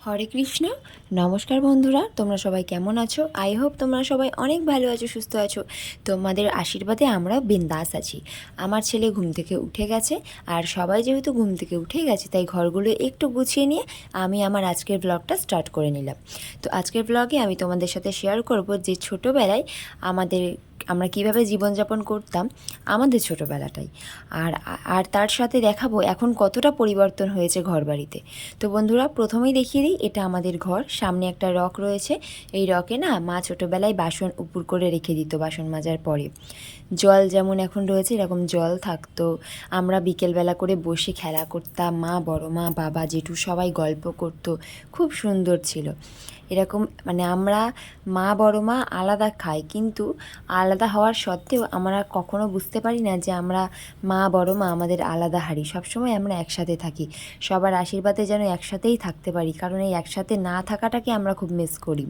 হরে কৃষ্ণ। নমস্কার বন্ধুরা, তোমরা সবাই কেমন আছো? আই হোপ তোমরা সবাই অনেক ভালো আছো, সুস্থ আছো। তোমাদের আশীর্বাদে আমরা বিন্দাস আছি। আমার ছেলে ঘুম থেকে উঠে গেছে, আর সবাই যেহেতু ঘুম থেকে উঠে গেছে তাই ঘরগুলো একটু গুছিয়ে নিয়ে আমি আমার আজকের ব্লগটা স্টার্ট করে নিলাম। তো আজকের ব্লগে আমি তোমাদের সাথে শেয়ার করব যে ছোটোবেলায় আমরা কিভাবে জীবনযাপন করতাম আমাদের ছোটোবেলাটাই, আর আর তার সাথে দেখাবো এখন কতটা পরিবর্তন হয়েছে ঘরবাড়িতে। তো বন্ধুরা, প্রথমেই দেখিয়ে দিই, এটা আমাদের ঘর। সামনে একটা রক রয়েছে। এই রকে না মা ছোটোবেলায় বাসন উপর করে রেখে দিত, বাসন মাজার পরে জল যেমন এখন রয়েছে এরকম জল থাকতো। আমরা বিকেলবেলা করে বসে খেলা করতাম, মা, বড় মা, বাবা, জেঠু সবাই গল্প করতো। খুব সুন্দর ছিল এরকম। মানে আমরা মা বড় মা আলাদা খাই, কিন্তু আলাদা হওয়ার সত্ত্বেও আমরা কখনো বুঝতে পারি না যে আমরা মা বড় মা আমাদের আলাদা হারি। সবসময় আমরা একসাথে থাকি, সবার আশীর্বাদে যেন একসাথেই থাকতে পারি, কারণ এই একসাথে না থাকাটাকে আমরা খুব মিস করি।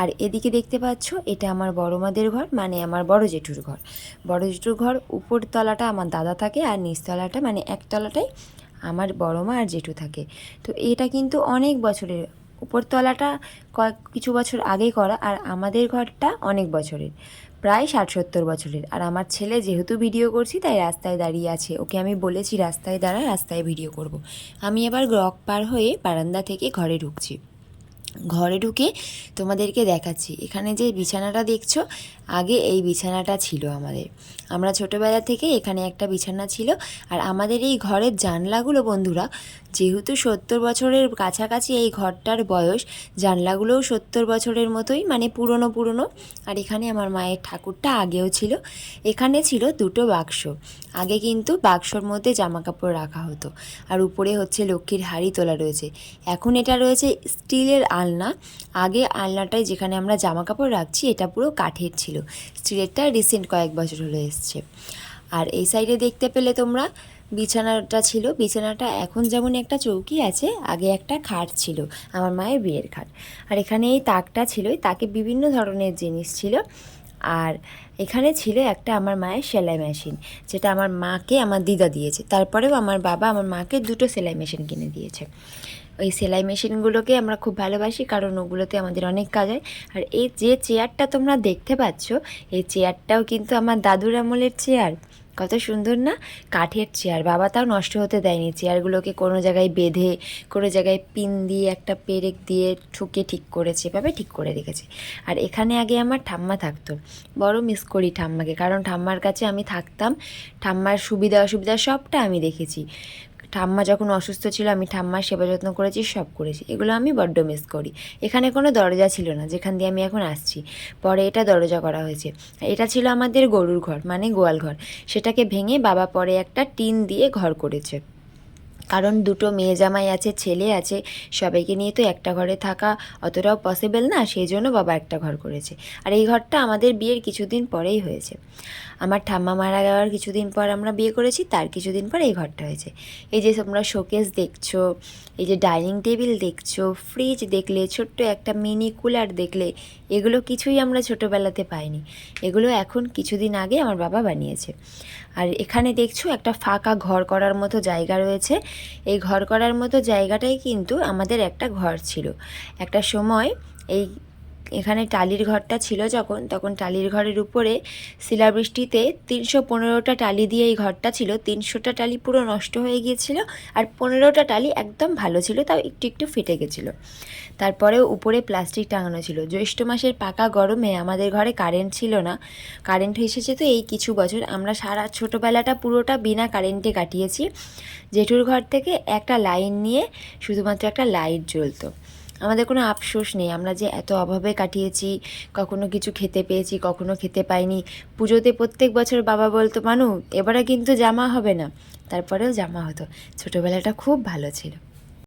আর এদিকে দেখতে পাচ্ছ, এটা আমার বড় মাদের ঘর, মানে আমার বড় জেঠুর ঘর। বড় জেঠুর ঘর উপর তলাটা আমার দাদা থাকে, আর নিচতলাটা মানে একতলাটাই আমার বড় মা আর জেঠু থাকে। তো এটা কিন্তু অনেক বছরের, উপরতলাটা কিছু বছর আগে করা, আর আমাদের ঘরটা অনেক বছরের, প্রায় 60-70 বছরের। আর আমার ছেলে যেহেতু ভিডিও করছি তাই রাস্তায় দাঁড়িয়ে আছে, ওকে আমি বলেছি রাস্তায় দাঁড়া, রাস্তায় ভিডিও করব। আমি এবার রক পার হয়ে বারান্দা থেকে ঘরে ঢুকছি। ঘরে ঢুকে তোমাদেরকে দেখাচ্ছি, এখানে যে বিছানাটা দেখছো, আগে এই বিছানাটা ছিল আমাদের। আমরা ছোটোবেলা থেকে এখানে একটা বিছানা ছিল। আর আমাদের এই ঘরের জানলাগুলো বন্ধুরা, যেহেতু 70 বছরের কাছাকাছি এই ঘরটার বয়স, জানলাগুলোও 70 বছরের মতোই, মানে পুরনো পুরনো। আর এখানে আমার মায়ের ঠাকুরটা আগেও ছিল। এখানে ছিল দুটো বাক্স। আগে কিন্তু বাক্সর মধ্যে জামা কাপড় রাখা হতো, আর উপরে হচ্ছে লক্ষ্মীর হাঁড়ি তোলা রয়েছে। এখন এটা রয়েছে স্টিলের আলনা। আগে আলনাটায় যেখানে আমরা জামা কাপড় রাখছি এটা পুরো কাঠের ছিল, স্টিলেরটা রিসেন্ট কয়েক বছর হলো এসছে। আর এই সাইডে দেখতে পেলে তোমরা বিছানাটা ছিল। বিছানাটা এখন যেমন একটা চৌকি আছে, আগে একটা খাট ছিল, আমার মায়ের বিয়ের খাট। আর এখানে এই তাকটা ছিল, এই তাকে বিভিন্ন ধরনের জিনিস ছিল। আর এখানে ছিল একটা আমার মায়ের সেলাই মেশিন, যেটা আমার মাকে আমার দিদা দিয়েছে। তারপরেও আমার বাবা আমার মাকে দুটো সেলাই মেশিন কিনে দিয়েছে। ওই সেলাই মেশিনগুলোকে আমরা খুব ভালোবাসি, কারণ ওগুলোতে আমাদের অনেক কাজ হয়। আর এই যে চেয়ারটা তোমরা দেখতে পাচ্ছ, এই চেয়ারটাও কিন্তু আমার দাদুর আমলের চেয়ার। কত সুন্দর না, কাঠের চেয়ার। বাবা তাও নষ্ট হতে দেয়নি, চেয়ারগুলোকে কোনো জায়গায় বেঁধে, কোনো জায়গায় পিন দিয়ে, একটা পেরেক দিয়ে ঠুকে ঠিক করেছে, এভাবে ঠিক করে রেখেছে। আর এখানে আগে আমার ঠাম্মা থাকতো। বড় মিস করি ঠাম্মাকে, কারণ ঠাম্মার কাছে আমি থাকতাম, ঠাম্মার সুবিধা অসুবিধা সবটা আমি দেখেছি। ঠাম্মা যখন অসুস্থ ছিল আমি ঠাম্মার সেবা যত্ন করেছি, সব করেছি। এগুলো আমি বড্ড মিস করি। এখানে কোনো দরজা ছিল না, যেখান দিয়ে আমি এখন আসছি, পরে এটা দরজা করা হয়েছে। এটা ছিল আমাদের গরুর ঘর, মানে গোয়াল ঘর। সেটাকে ভেঙে বাবা পরে একটা টিন দিয়ে ঘর করেছে, কারণ দুটো মেয়ে জামাই আছে, ছেলে আছে, সবাইকে নিয়ে তো একটা ঘরে থাকা অতটাও পসিবল না, সেই জন্য বাবা একটা ঘর করেছে। আর এই ঘরটা আমাদের বিয়ের কিছুদিন পরেই হয়েছে। আমার ঠাম্মা মারা যাওয়ার কিছুদিন পর আমরা বিয়ে করেছি, তার কিছুদিন পর এই ঘরটা হয়েছে। এই যে তোমরা শোকেস দেখছো, এই যে ডাইনিং টেবিল দেখছো, ফ্রিজ দেখলে, ছোট্ট একটা মিনি কুলার দেখলে, এগুলো কিছুই আমরা ছোটোবেলাতে পাইনি। এগুলো এখন কিছুদিন আগে আমার বাবা বানিয়েছে। আর এখানে দেখছো একটা ফাঁকা ঘর করার মতো জায়গা রয়েছে। এই ঘর করার মতো জায়গাটাই কিন্তু আমাদের একটা ঘর ছিল একটা সময়। এই এখানে টালির ঘরটা ছিল যখন, তখন টালির ঘরের উপরে শিলাবৃষ্টিতে 315টা টালি দিয়ে এই ঘরটা ছিল। 300টা টালি পুরো নষ্ট হয়ে গিয়েছিল, আর 15টা টালি একদম ভালো ছিল, তাও একটু একটু ফেটে গেছিলো। তারপরেও উপরে প্লাস্টিক টাঙানো ছিল। জ্যৈষ্ঠ মাসের পাকা গরমে আমাদের ঘরে কারেন্ট ছিল না। কারেন্ট এসেছে তো এই কিছু বছর, আমরা সারা ছোটোবেলাটা পুরোটা বিনা কারেন্টে কাটিয়েছি। জেঠুর ঘর থেকে একটা লাইন নিয়ে শুধুমাত্র একটা লাইট জ্বলতো। আমাদের কোনো আফসোস নেই, আমরা যে এত অভাবে কাটিয়েছি, কখনো কিছু খেতে পেয়েছি, কখনো খেতে পাইনি। পুজোতে প্রত্যেক বছর বাবা বলতো, মানু এবারে কিন্তু জামা হবে না, তারপরেও জামা হতো। ছোটোবেলাটা খুব ভালো ছিল।